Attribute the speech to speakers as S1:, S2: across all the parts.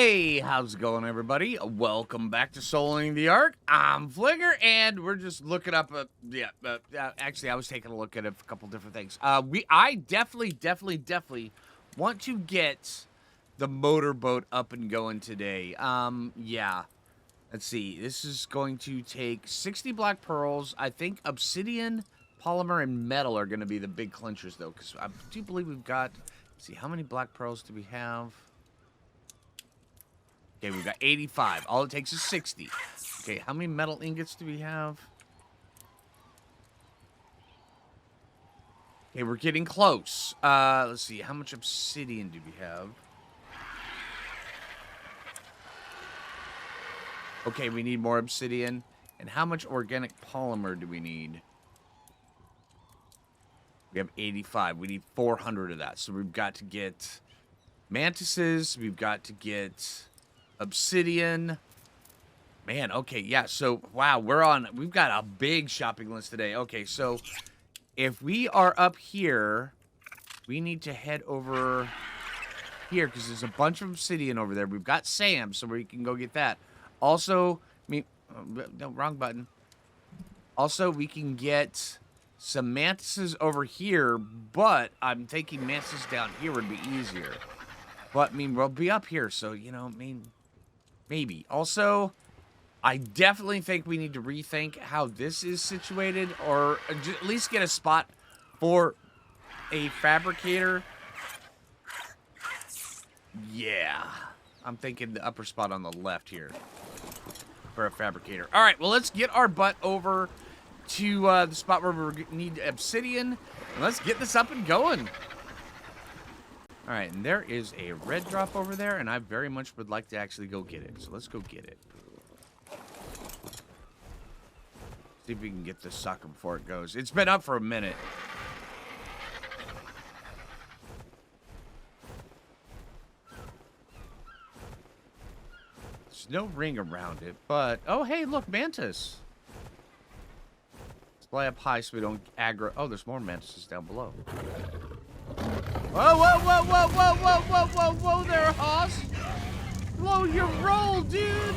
S1: Hey, how's it going, everybody? Welcome back to Soling the Ark. I'm Phlinger, and we're just looking up. Actually, I was taking a look at a couple different things. I definitely want to get the motorboat up and going today. Yeah. Let's see. This is going to take 60 black pearls. I think obsidian, polymer, and metal are going to be the big clinchers, though, because I do believe we've got. Let's see, how many black pearls do we have? Okay, we've got 85. All it takes is 60. Okay, how many metal ingots do we have? Okay, we're getting close. Let's see. How much obsidian do we have? Okay, we need more obsidian. And how much organic polymer do we need? We have 85. We need 400 of that. So we've got to get mantises. We've got to get obsidian. Man, okay, yeah, so, wow, we've got a big shopping list today. Okay, so, if we are up here, we need to head over here, because there's a bunch of obsidian over there. We've got Sam, so we can go get that. Also, no, wrong button. Also, we can get some mantises over here, but I'm thinking mantises down here would be easier. But, we'll be up here, so, maybe. Also, I definitely think we need to rethink how this is situated, or at least get a spot for a fabricator. Yeah. I'm thinking the upper spot on the left here for a fabricator. All right, well, let's get our butt over to the spot where we need obsidian, and let's get this up and going. All right, and there is a red drop over there, and I very much would like to actually go get it. So let's go get it. See if we can get this sucker before it goes. It's been up for a minute. There's no ring around it, but... Oh, hey, look, mantis. Let's fly up high so we don't aggro... Oh, there's more mantises down below. Whoa, whoa, whoa, whoa, whoa, whoa, whoa, whoa, whoa there, Hoss. Slow your roll, dude.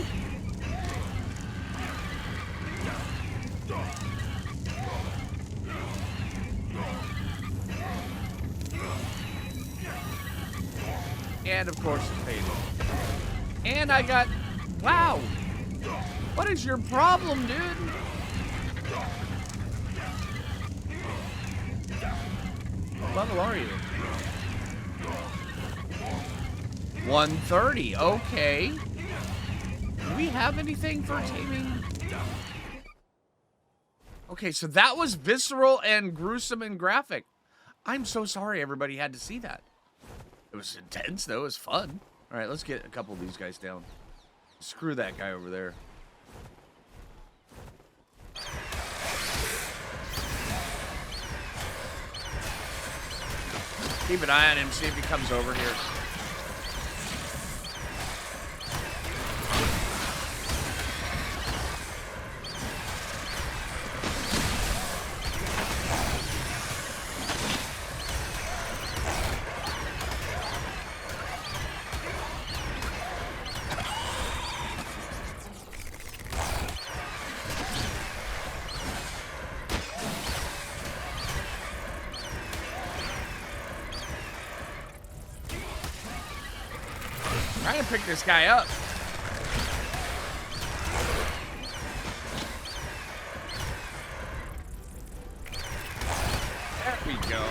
S1: And, of course, it's faded. And I got... Wow. What is your problem, dude? What level are you? 130. Okay. Do we have anything for taming? Okay, so that was visceral and gruesome and graphic. I'm so sorry everybody had to see that. It was intense, though. It was fun. All right, let's get a couple of these guys down. Screw that guy over there. Keep an eye on him, see if he comes over here. Trying to pick this guy up. There we go.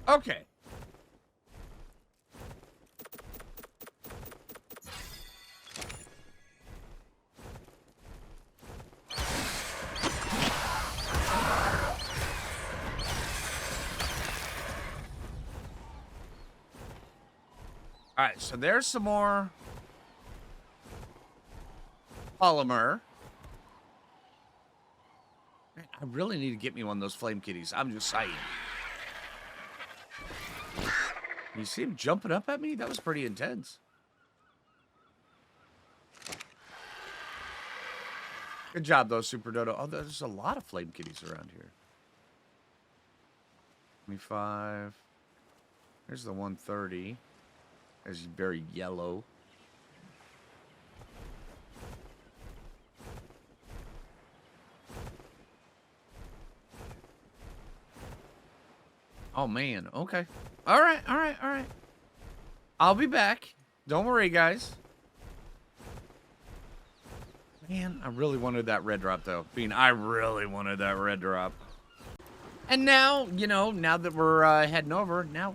S1: Okay. All right, so there's some more polymer. Man, I really need to get me one of those flame kitties. I'm just saying. You see him jumping up at me? That was pretty intense. Good job, though, Super Dodo. Oh, there's a lot of flame kitties around here. 25. There's the 130. There's very yellow. Oh, man. Okay. All right. I'll be back. Don't worry, guys. Man, I really wanted that red drop, though. I really wanted that red drop. And now, now that we're heading over, now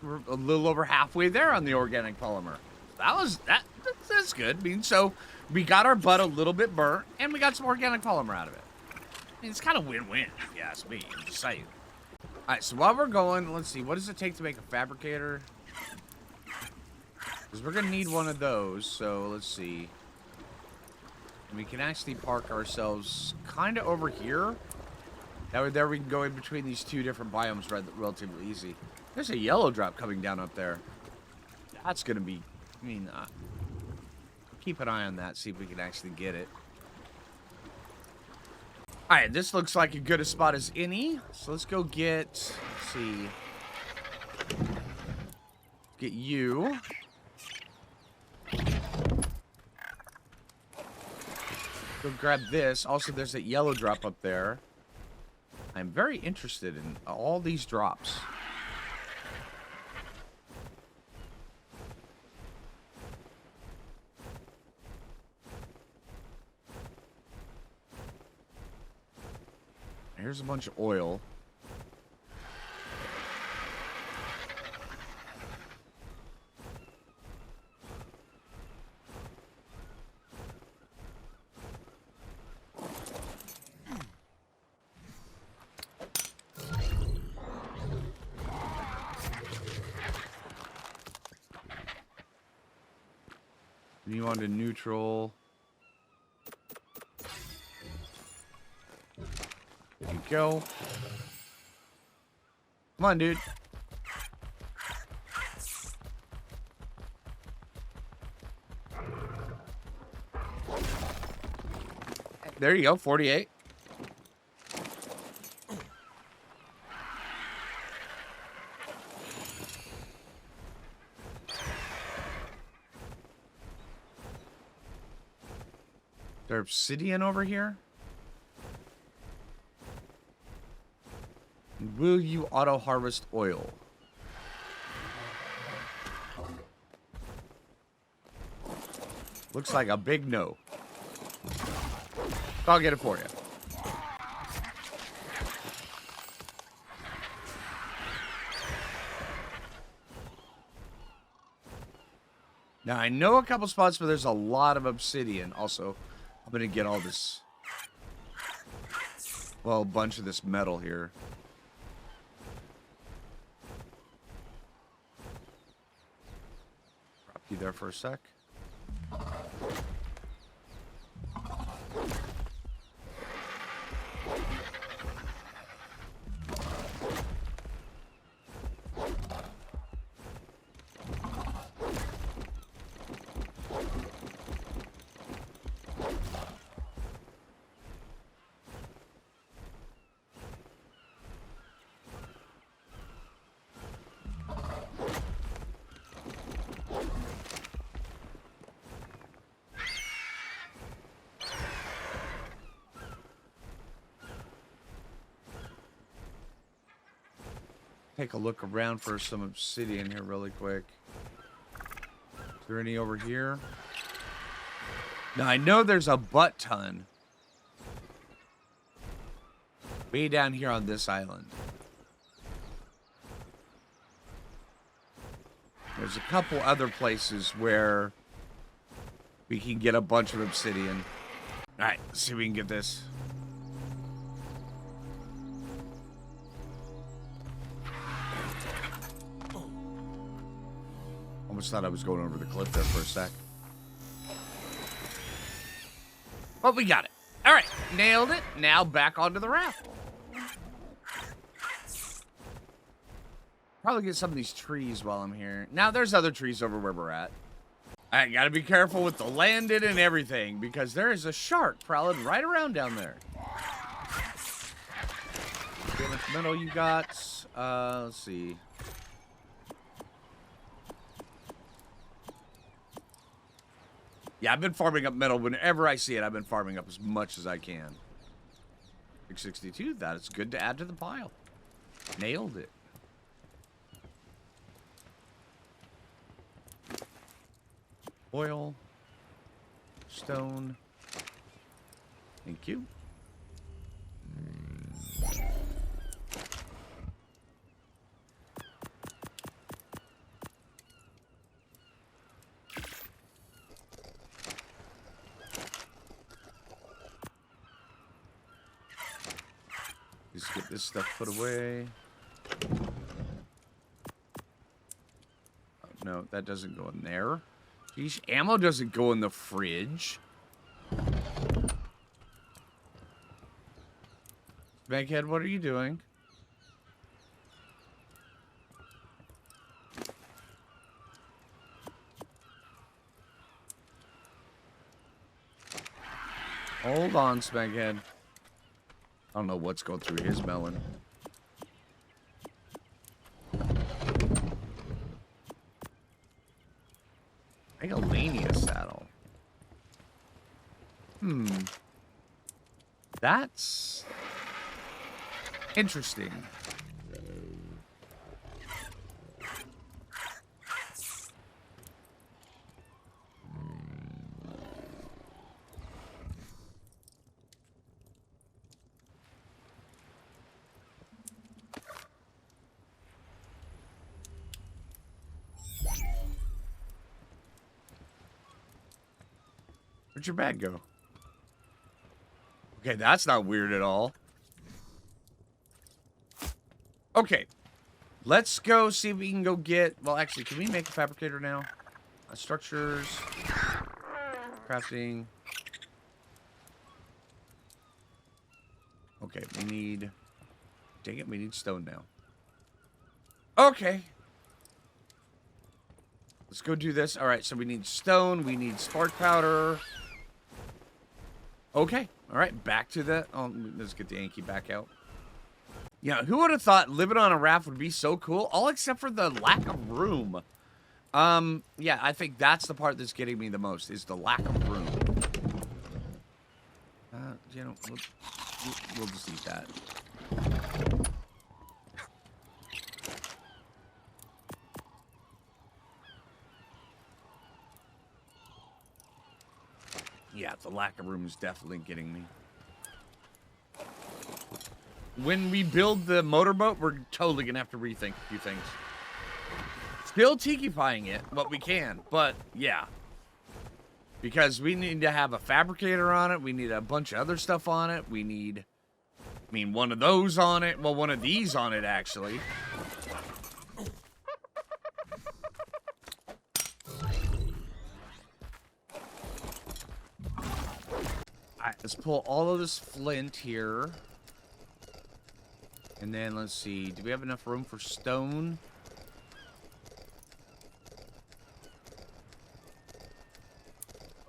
S1: we're a little over halfway there on the organic polymer. That's good. So we got our butt a little bit burnt, and we got some organic polymer out of it. It's kind of win-win, if you ask me. I'm just saying. All right, so while we're going, let's see. What does it take to make a fabricator? Because we're going to need one of those, so let's see. We can actually park ourselves kind of over here. That way there we can go in between these two different biomes relatively easy. There's a yellow drop coming down up there. That's going to be... keep an eye on that, see if we can actually get it. Alright, this looks like as good a spot as any. So let's go get... Let's see. Get you. Go grab this. Also, there's that yellow drop up there. I'm very interested in all these drops. Here's a bunch of oil. You on to neutral. There you go. Come on, dude. There you go, 48. There's obsidian over here. Will you auto harvest oil? Looks like a big no. I'll get it for you. Now I know a couple spots where there's a lot of obsidian. Also, I'm gonna get all this, well, a bunch of this metal here. Drop you there for a sec. Take a look around for some obsidian here really quick. Is there any over here? Now, I know there's a butt ton way down here on this island. There's a couple other places where we can get a bunch of obsidian. All right, let's see if we can get this. Almost thought I was going over the cliff there for a sec. But we got it. All right, nailed it. Now back onto the raft. Probably get some of these trees while I'm here. Now, there's other trees over where we're at. I gotta be careful with the landing and everything, because there is a shark prowling right around down there. See how much metal you got? Let's see. Yeah, I've been farming up metal. Whenever I see it, I've been farming up as much as I can. 662, that is good to add to the pile. Nailed it. Oil. Stone. Thank you. Just get this stuff put away. Oh, no, that doesn't go in there. Geez, ammo doesn't go in the fridge. Bankhead, what are you doing? Hold on, Smeghead. I don't know what's going through his melon. Megalania saddle. That's interesting. Where'd your bag go? Okay, that's not weird at all. Okay. Let's go see if we can go get... Well, actually, can we make a fabricator now? Structures. Crafting. Okay, we need... Dang it, we need stone now. Okay. Let's go do this. All right, so we need stone. We need spark powder. Okay. All right, back to the... Oh, let's get the Yankee back out. Yeah, who would have thought living on a raft would be so cool? All except for the lack of room. Yeah, I think that's the part that's getting me the most, is the lack of room. You know, we'll just eat that. Yeah, the lack of room is definitely getting me. When we build the motorboat, we're totally going to have to rethink a few things. Still Tiki-fying it, what we can, but yeah. Because we need to have a fabricator on it, we need a bunch of other stuff on it, we need, I mean, one of those on it, well, one of these on it, actually. Alright, let's pull all of this flint here. And then, let's see, do we have enough room for stone?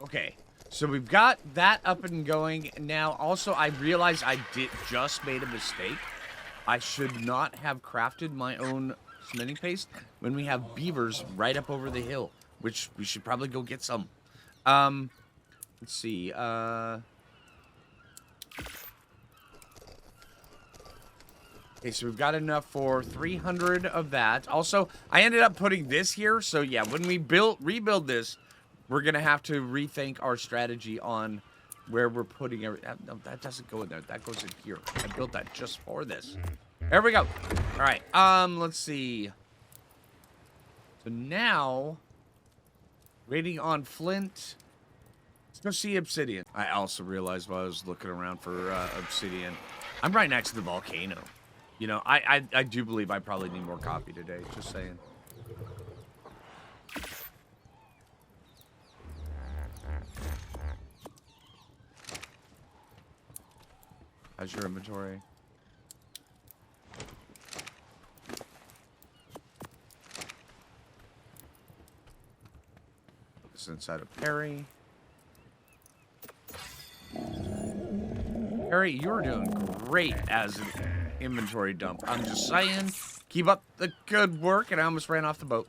S1: Okay, so we've got that up and going. Now, also, I realized I just made a mistake. I should not have crafted my own cementing paste when we have beavers right up over the hill, which we should probably go get some. Let's see, okay, so we've got enough for 300 of that. Also, I ended up putting this here. So, yeah, when we rebuild this, we're going to have to rethink our strategy on where we're putting everything. No, that doesn't go in there. That goes in here. I built that just for this. There we go. All right. Let's see. So now, waiting on flint. Let's go see obsidian. I also realized while I was looking around for obsidian, I'm right next to the volcano. You know, I do believe I probably need more coffee today. Just saying. How's your inventory? this inside of Perry. Perry, you're doing great as an inventory dump. I'm just saying, keep up the good work, and I almost ran off the boat.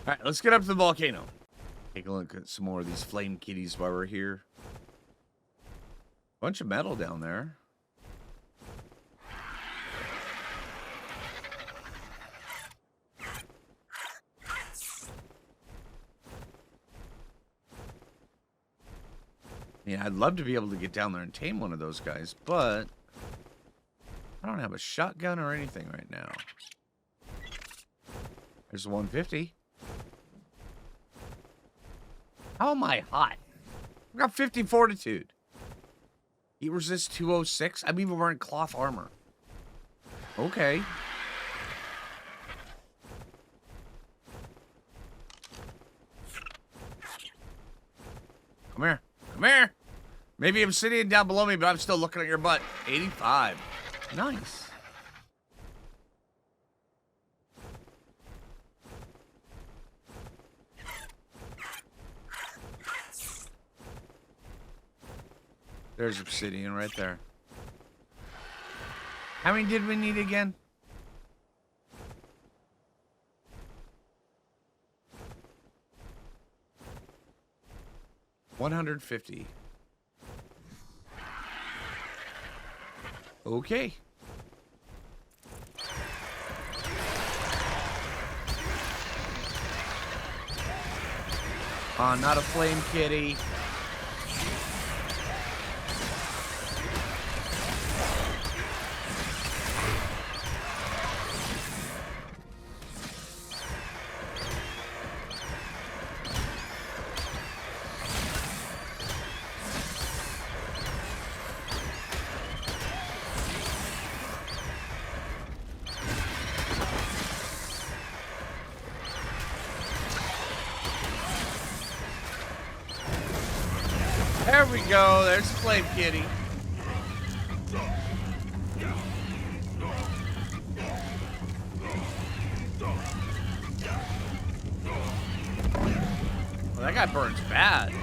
S1: All right, let's get up to the volcano. Take a look at some more of these flame kitties while we're here. Bunch of metal down there. Yeah, I'd love to be able to get down there and tame one of those guys, but I don't have a shotgun or anything right now. There's a 150. How am I hot? I've got 50 fortitude. Heat resist 206. I'm even wearing cloth armor. Okay. Come here. Come here. Maybe I'm sitting down below me, but I'm still looking at your butt. 85. Nice. There's obsidian right there. How many did we need again? $150. Okay. Not a flame kitty. There we go. There's the flame kitty. Well, that guy burns bad.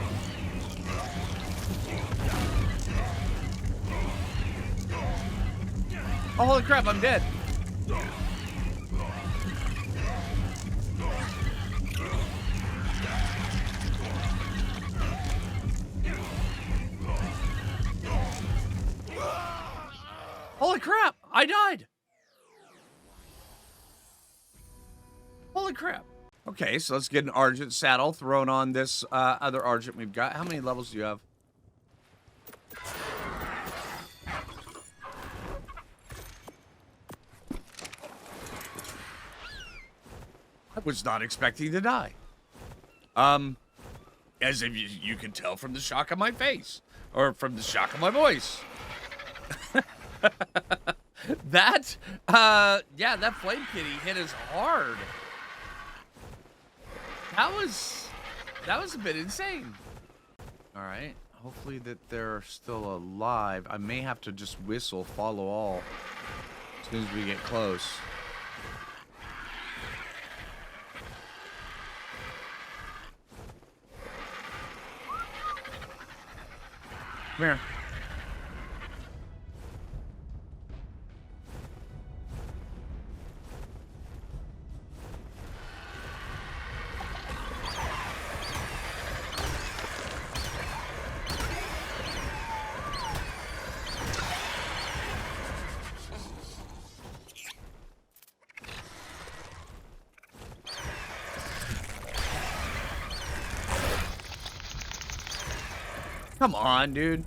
S1: Oh, holy crap, I'm dead. Holy crap, I died. Holy crap. Okay, so let's get an Argent saddle thrown on this other Argent we've got. How many levels do you have? I was not expecting to die. As if you can tell from the shock on my face. Or from the shock on my voice. Yeah, that flame kitty hit us hard. That was a bit insane. All right, hopefully that they're still alive. I may have to just whistle follow all as soon as we get close. Come here. Come on, dude.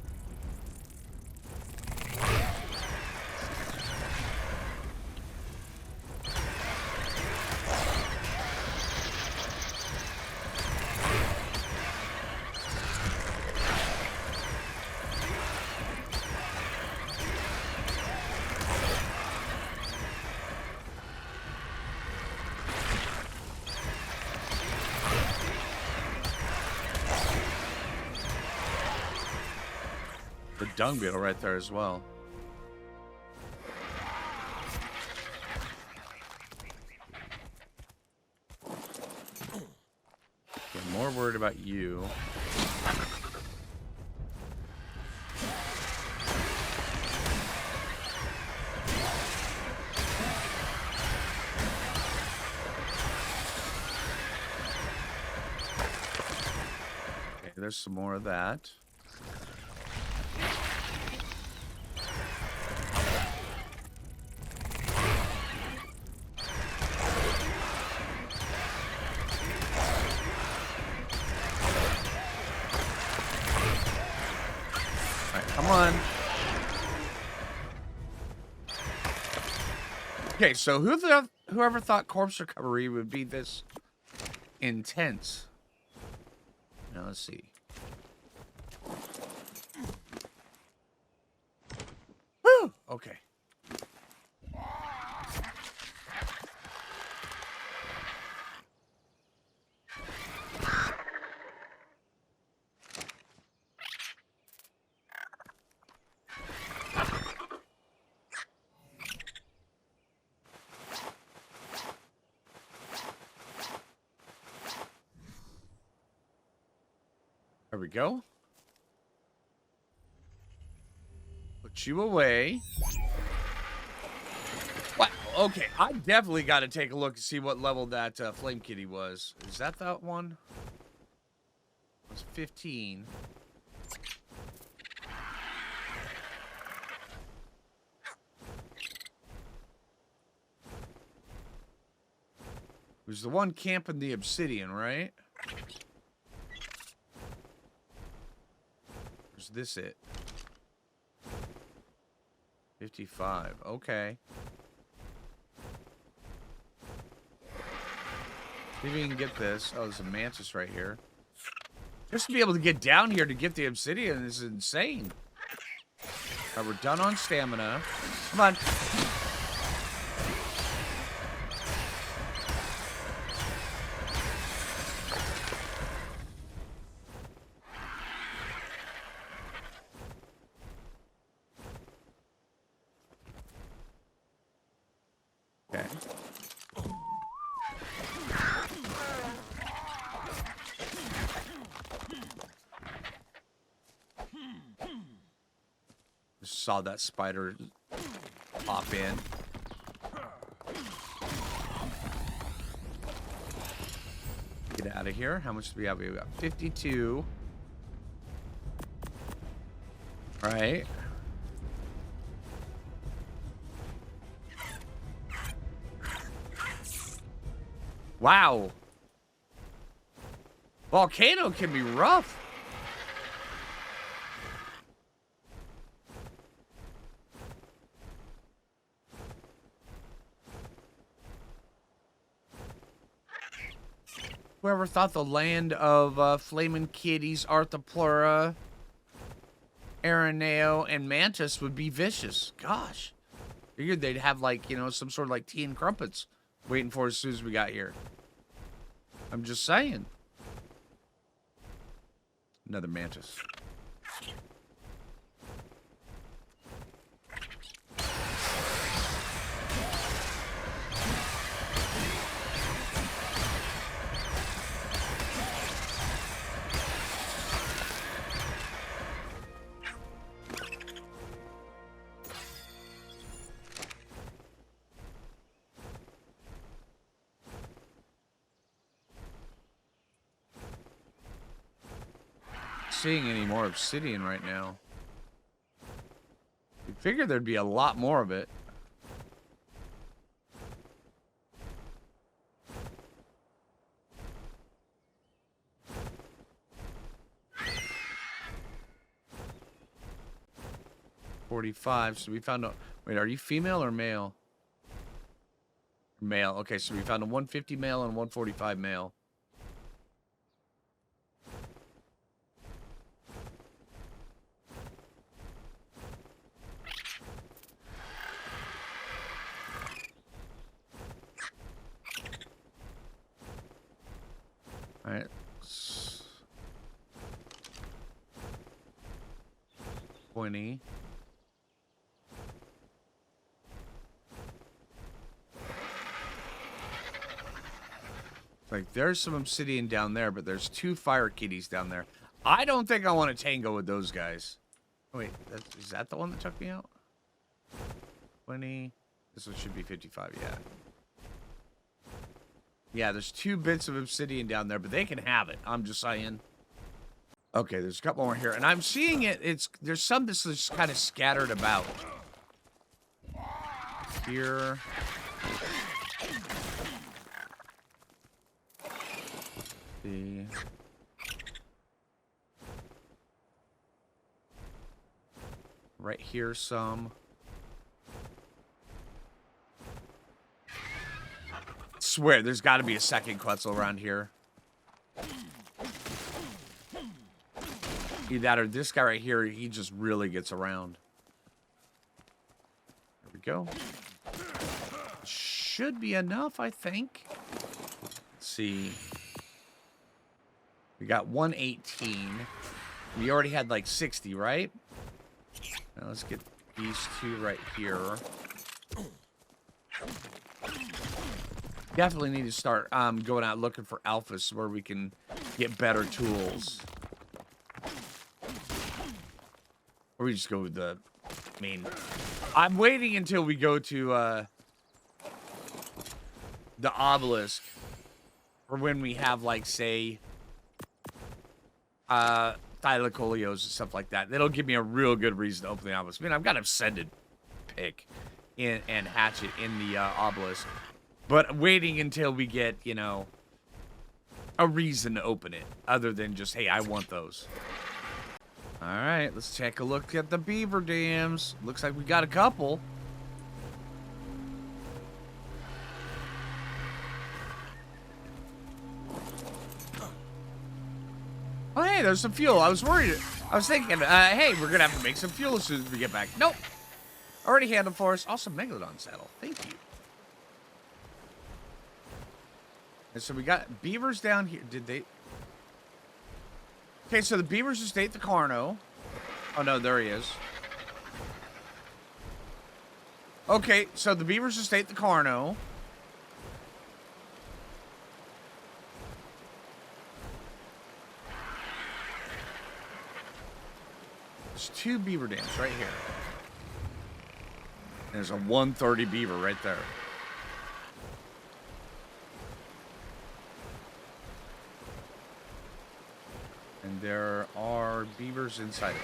S1: The dung beetle right there as well. more worried about you. Okay, there's some more of that. Come on. Okay, so whoever thought corpse recovery would be this intense? Now let's see. Woo! Okay. There we go. Put you away. What? Okay, I definitely got to take a look and see what level that flame kitty was. Is that one? It was 15. It was the one camping the obsidian, right? Is this it? 55. Okay. See if we can get this. Oh, there's a mantis right here. Just to be able to get down here to get the obsidian is insane. All right, we're done on stamina. Come on. Okay. Just saw that spider pop in. Get out of here. How much do we have? We got 52. All right. Wow. Volcano can be rough. Whoever thought the land of flaming kitties, Arthropleura, Araneo, and Mantis would be vicious? Gosh. Figured they'd have, like, you know, some sort of, like, tea and crumpets waiting for us as soon as we got here. I'm just saying. Another mantis. Seeing any more obsidian right now. You figure there'd be a lot more of it. $45. So we found a. Wait, are you female or male? Male. Okay, so we found a 150 male and 145 male. All right. 20. Like, there's some obsidian down there, but there's 2 fire kitties down there. I don't think I want to tango with those guys. Oh, wait, is that the one that took me out? 20. This one should be 55, yeah. Yeah, there's 2 bits of obsidian down there, but they can have it. I'm just saying. Okay, there's a couple more here. And I'm seeing it. There's some that's just kind of scattered about. Here. See. Right here some. Swear, there's got to be a second Quetzal around here. Either that or this guy right here, he just really gets around. There we go. Should be enough, I think. Let's see. We got 118. We already had like 60, right? Now let's get these 2 right here. Definitely need to start going out looking for alphas where we can get better tools. Or we just go with the main. I'm waiting until we go to the obelisk. Or when we have, like, say, Thylacolios and stuff like that. That'll give me a real good reason to open the obelisk. I mean, I've got Ascended pick and Hatchet in the obelisk. But waiting until we get, you know, a reason to open it. Other than just, hey, I want those. Alright, let's take a look at the beaver dams. Looks like we got a couple. Oh, hey, there's some fuel. I was worried. I was thinking, hey, we're going to have to make some fuel as soon as we get back. Nope. Already handled for us. Also, Megalodon saddle. Thank you. And so we got beavers down here. Did they? Okay, so the beavers just ate the Carno. Oh, no, there he is. Okay, so the beavers just ate the Carno. There's 2 beaver dams right here. There's a 130 beaver right there. And there are beavers inside of it.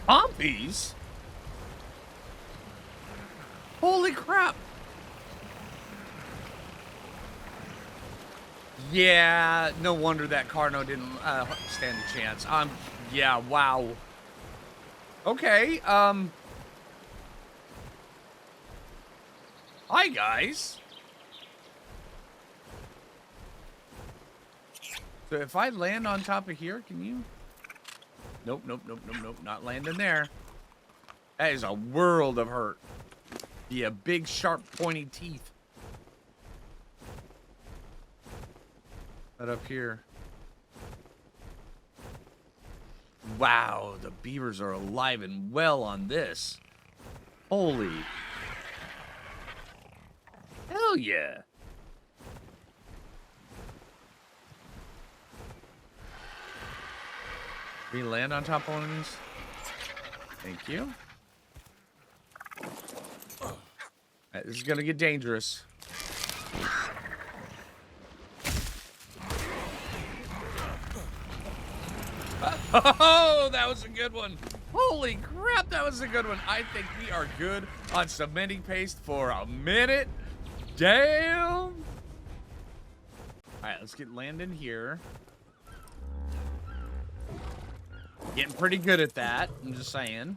S1: Pompies? Holy crap! Yeah, no wonder that Carno didn't stand a chance. Yeah, wow. Okay, hi, guys. So if I land on top of here, can you? Nope, nope, nope, nope, nope, not landing there. That is a world of hurt. Yeah, big, sharp, pointy teeth. But up here. Wow, the beavers are alive and well on this. Holy. Hell yeah. Can we land on top of one of these? Thank you. This is going to get dangerous. Oh, that was a good one. Holy crap, that was a good one. I think we are good on cementing paste for a minute. Damn. All right, let's get landing here. Getting pretty good at that, I'm just saying.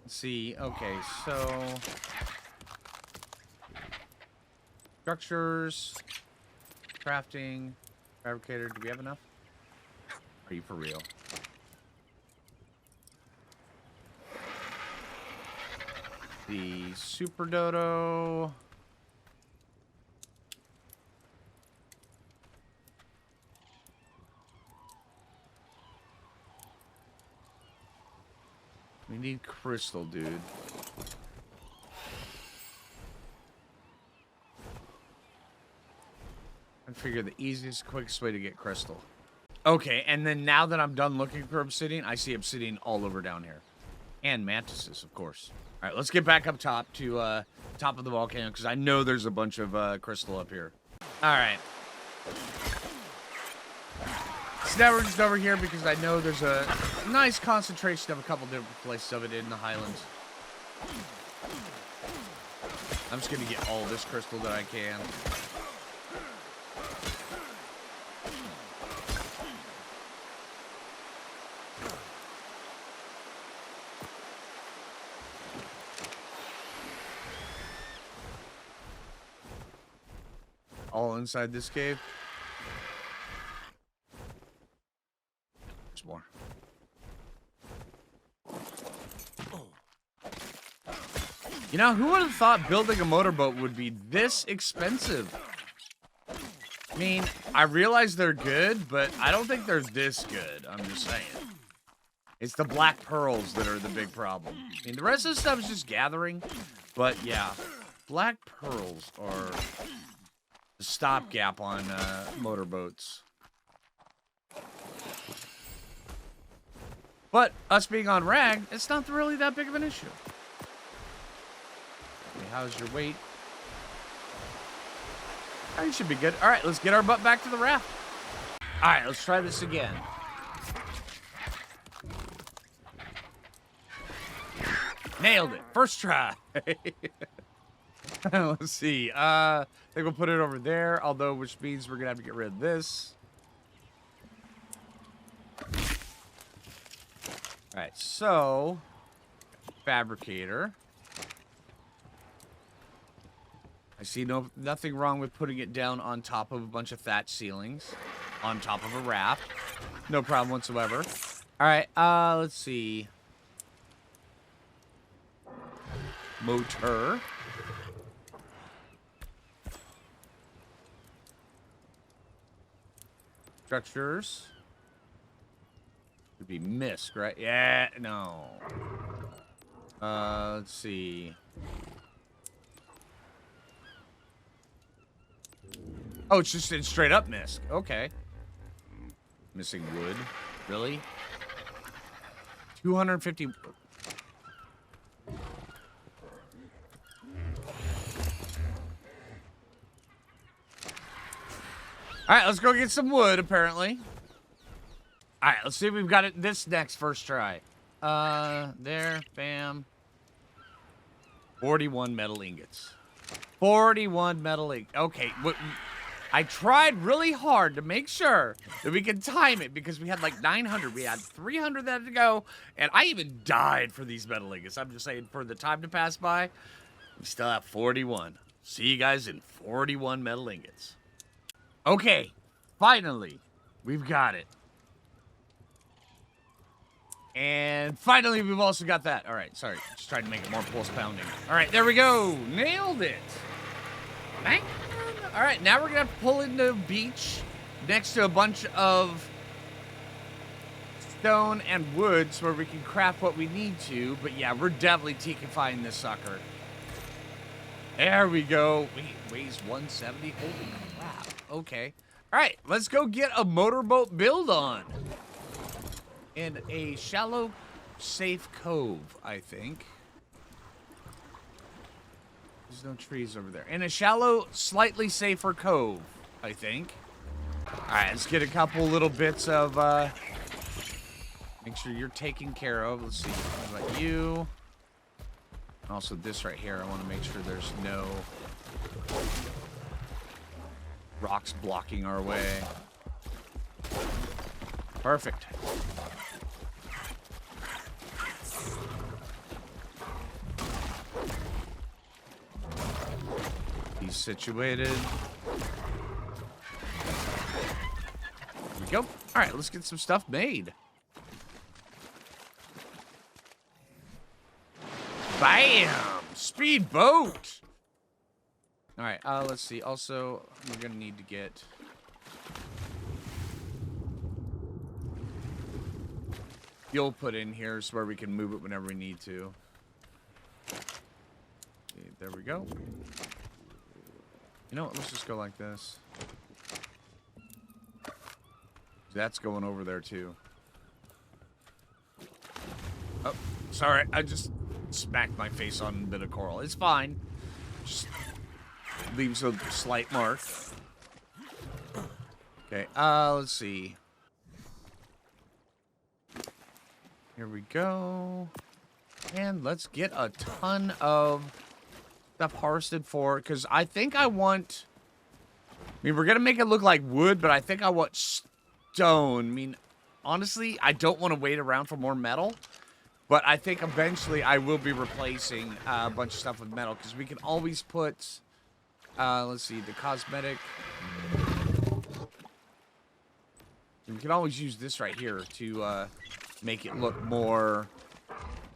S1: Let's see. Okay, so structures, crafting, fabricator. Do we have enough? Are you for real? The Super Dodo. need crystal, dude. I figure the easiest, quickest way to get crystal. Okay, and then now that I'm done looking for obsidian, I see obsidian all over down here. And mantises, of course. All right, let's get back up top to top of the volcano, because I know there's a bunch of crystal up here. All right. So now we're just over here because I know there's a nice concentration of a couple different places of it in the highlands. I'm just going to get all this crystal that I can. All inside this cave. There's more. You know, who would have thought building a motorboat would be this expensive? I mean, I realize they're good, but I don't think they're this good. I'm just saying. It's the black pearls that are the big problem. I mean, the rest of the stuff is just gathering. But yeah, black pearls are the stopgap on motorboats. But us being on rag, it's not really that big of an issue. Okay, how's your weight? Oh, you should be good. All right, let's get our butt back to the raft. All right, let's try this again. Nailed it. First try. Let's see. I think we'll put it over there, although which means we're going to have to get rid of this. All right, so fabricator. I see nothing wrong with putting it down on top of a bunch of thatch ceilings, on top of a raft. No problem whatsoever. All right, let's see. Motor. Structures. Would be misc, right? Yeah, no. Let's see. Oh, it's just in straight up misc. Okay. Missing wood. Really? 250. All right, let's go get some wood, apparently. All right, let's see if we've got it this next first try. There, bam. 41 metal ingots. 41 metal ingots. Okay, I tried really hard to make sure that we could time it because we had like 900. We had 300 that had to go, and I even died for these metal ingots. I'm just saying, for the time to pass by, we still have 41. See you guys in 41 metal ingots. Okay, finally, we've got it. And finally, we've also got that. All right, sorry, just trying to make it more pulse pounding. All right, there we go. Nailed it. Man. All right, now we're going to have to pull into the beach next to a bunch of stone and woods where we can craft what we need to. But yeah, we're definitely Tiki-fying this sucker. There we go. Wait, weighs 170. Holy crap. Okay. All right, let's go get a motorboat build on. In a shallow, safe cove, I think. There's no trees over there. In a shallow, slightly safer cove, I think. All right, let's get a couple little bits of, make sure you're taken care of. Let's see, what about you? And also this right here, I want to make sure there's no rocks blocking our way. Perfect. He's situated. Here we go. All right, let's get some stuff made. Bam! Speedboat! All right, let's see. Also, we're going to need to get... fuel put in here so where we can move it whenever we need to. Okay, there we go. You know what? Let's just go like this. That's going over there too. Oh, sorry. I just smacked my face on a bit of coral. It's fine. Just leaves a slight mark. Okay, let's see. Here we go. And let's get a ton of stuff harvested for, because I think I want... I mean, we're going to make it look like wood, but I think I want stone. I mean, honestly, I don't want to wait around for more metal. But I think eventually I will be replacing a bunch of stuff with metal, because we can always put... let's see, the cosmetic... We can always use this right here to make it look more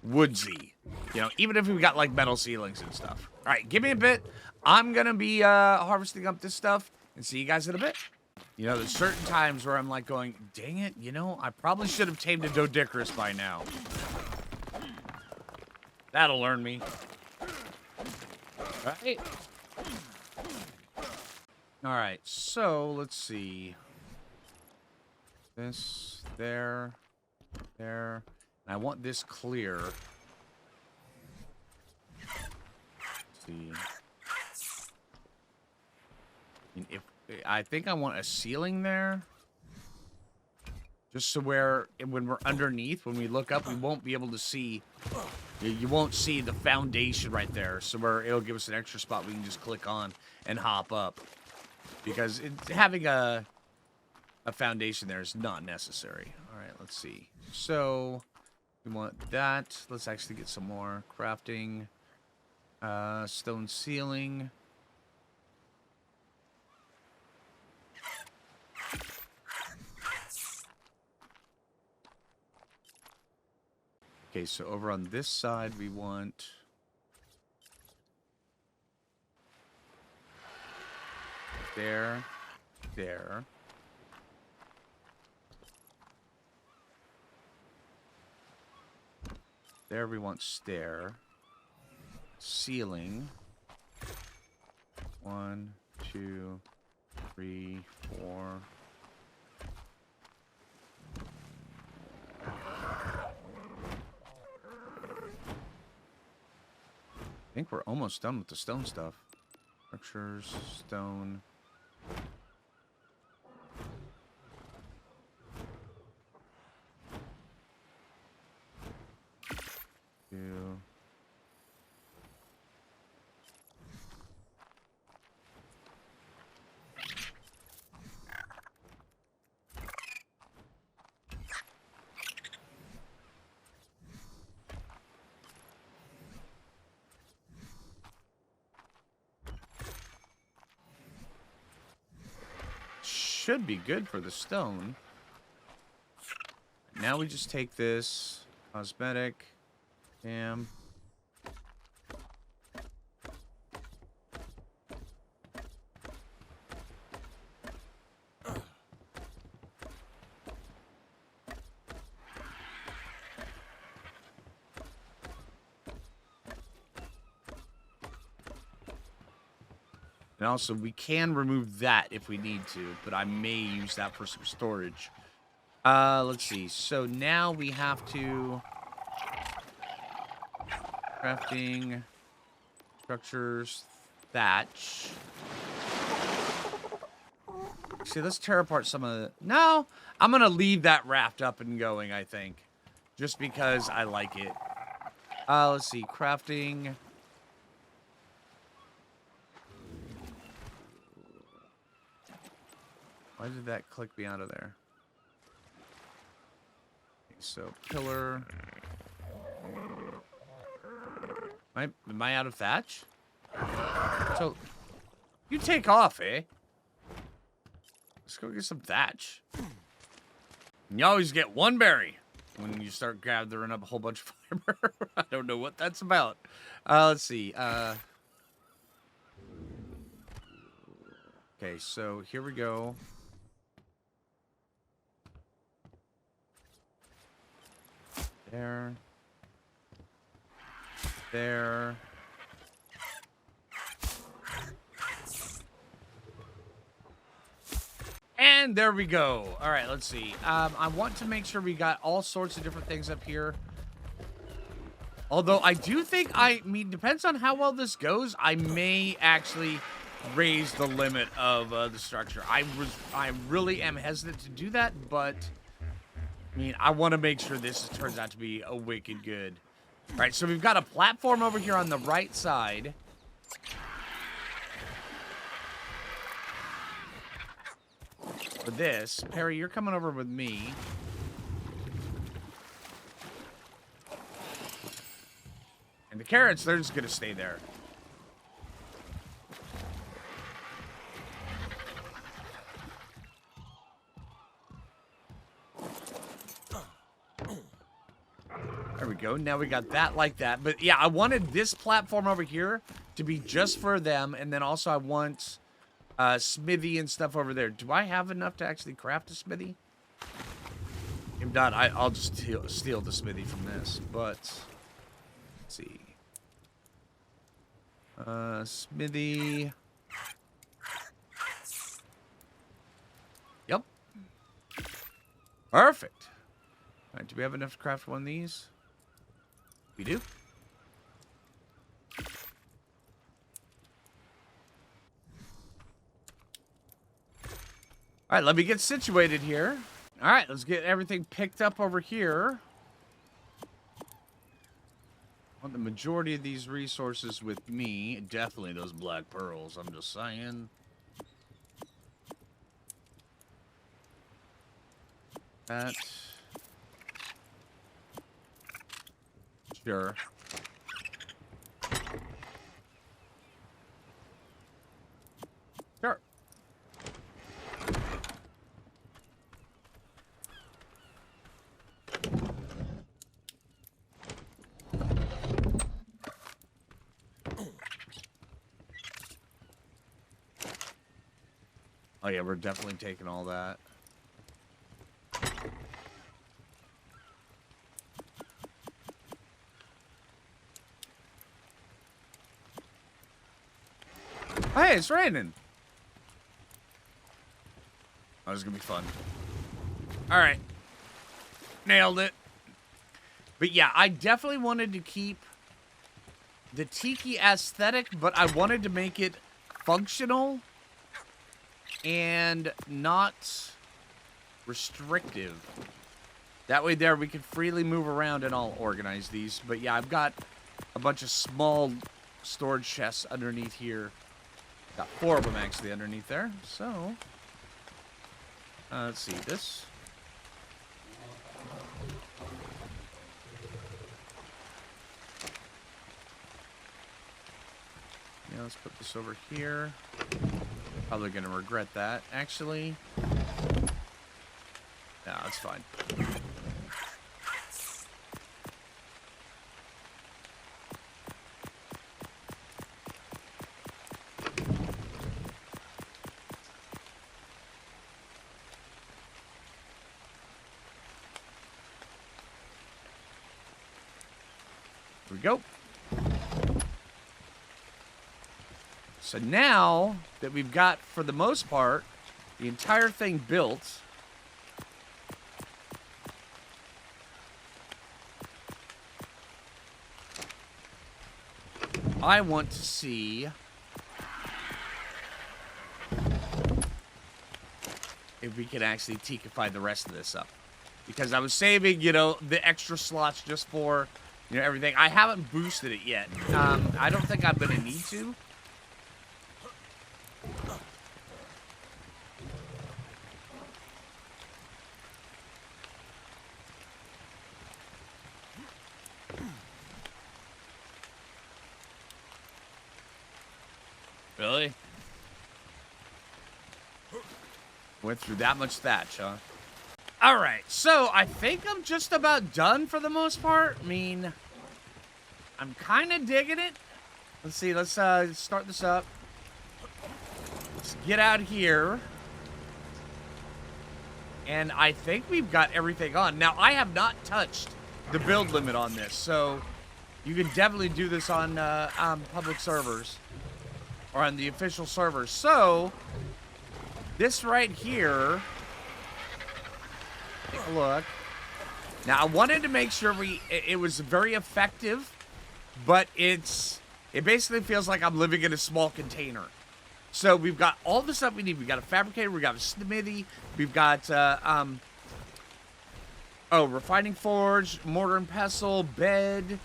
S1: woodsy. You know, even if we got like metal ceilings and stuff. All right, give me a bit. I'm going to be harvesting up this stuff and see you guys in a bit. You know, there's certain times where I'm like going, dang it, you know, I probably should have tamed a Doedicurus by now. That'll learn me. All right. All right, so let's see. This, there. And I want this clear. Let's see. I think I want a ceiling there. Just so where, when we're underneath, when we look up, we won't be able to see. You won't see the foundation right there. So where it'll give us an extra spot we can just click on and hop up. Because having a foundation there is not necessary. All right, let's see. So we want that. Let's actually get some more crafting. Stone ceiling. Okay, so over on this side we want there. There we want stair. Ceiling. 1, 2, 3, 4. I think we're almost done with the stone stuff. Structures, stone. Should be good for the stone. Now we just take this cosmetic. Damn. And also, we can remove that if we need to, but I may use that for some storage. Let's see. So now we have to... Crafting... Structures... Thatch... See, let's tear apart some of the... No! I'm gonna leave that raft up and going, I think. Just because I like it. Let's see. Crafting... Why did that click me out of there? Okay, so, pillar. Am I out of thatch? So, you take off, eh? Let's go get some thatch. And you always get one berry when you start gathering up a whole bunch of fiber. I don't know what that's about. Let's see. Okay, so here we go. There. There. And there we go. All right, let's see. I want to make sure we got all sorts of different things up here. Although I do think, I mean, depends on how well this goes, I may actually raise the limit of the structure. I really am hesitant to do that, but I mean, I want to make sure this turns out to be a wicked good. All right, so we've got a platform over here on the right side. For this, Perry, you're coming over with me. And the carrots, they're just going to stay there. There we go. Now we got that like that. But yeah, I wanted this platform over here to be just for them. And then also I want smithy and stuff over there. Do I have enough to actually craft a smithy? If not, I'll just steal the smithy from this. But let's see. Smithy. Yep. Perfect. All right, do we have enough to craft one of these? We do. All right, let me get situated here. All right, let's get everything picked up over here. I want the majority of these resources with me. Definitely those black pearls, I'm just saying. That. Sure. Sure. Oh yeah, we're definitely taking all that. Hey, it's raining. Oh, this is gonna be fun. All right, nailed it. But yeah, I definitely wanted to keep the Tiki aesthetic, but I wanted to make it functional and not restrictive. That way there we can freely move around, and I'll organize these. But yeah, I've got a bunch of small storage chests underneath here. Got 4 of them actually underneath there. So let's see this. Yeah, let's put this over here. Probably gonna regret that, actually. No, it's fine. Here we go. So now that we've got, for the most part, the entire thing built, I want to see if we can actually Tikify the rest of this up. Because I was saving, you know, the extra slots just for, you know, everything. I haven't boosted it yet. I don't think I'm going to need to. Really? Went through that much thatch, huh? Alright, so I think I'm just about done for the most part. I mean, I'm kind of digging it. Let's see, let's start this up. Let's get out here. And I think we've got everything on. Now, I have not touched the build limit on this. So you can definitely do this on public servers or on the official servers. So this right here, take a look. Now I wanted to make sure it was very effective, but it basically feels like I'm living in a small container. So we've got all the stuff we need. We've got a fabricator, we've got a smithy, we've got refining forge, mortar and pestle, bed,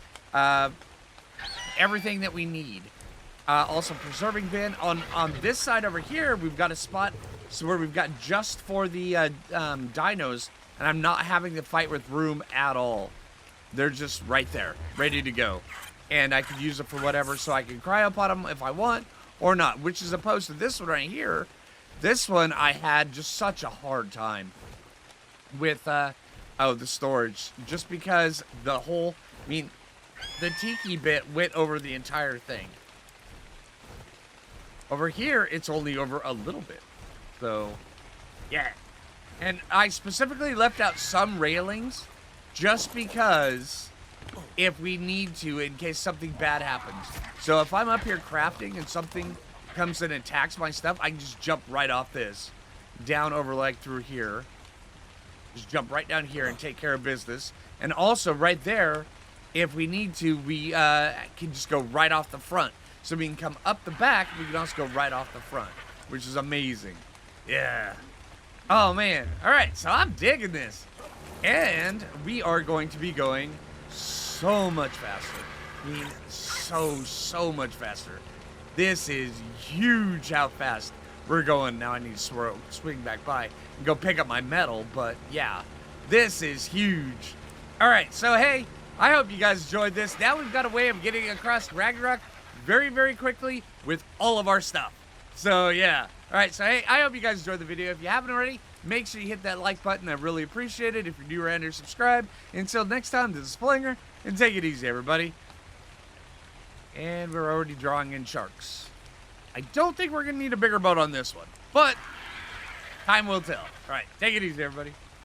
S1: everything that we need. Also preserving bin. On this side over here, we've got a spot where we've got just for the dinos, and I'm not having to fight with room at all. They're just right there, ready to go. And I could use it for whatever, so I can cry up on them if I want, or not, which is opposed to this one right here. This one, I had just such a hard time with, the storage. Just because the Tiki bit went over the entire thing. Over here, it's only over a little bit. So, yeah. And I specifically left out some railings just because if we need to, in case something bad happens. So if I'm up here crafting and something comes in and attacks my stuff, I can just jump right off this, down over like through here. Just jump right down here and take care of business. And also right there, if we need to, we can just go right off the front. So we can come up the back, we can also go right off the front, which is amazing. Yeah. Oh man. All right, so I'm digging this. And we are going to be going so much faster. I mean, so much faster. This is huge how fast we're going. Now I need to swing back by and go pick up my metal, but yeah, this is huge. All right, so hey, I hope you guys enjoyed this. Now we've got a way of getting across Ragnarok very, very quickly with all of our stuff. So yeah, all right, so hey, I hope you guys enjoyed the video. If you haven't already, make sure you hit that like button. I really appreciate it. If you're new around here, subscribe. Until next time, this is Phlinger, and take it easy, everybody. And we're already drawing in sharks. I don't think we're going to need a bigger boat on this one, but time will tell. All right, take it easy, everybody.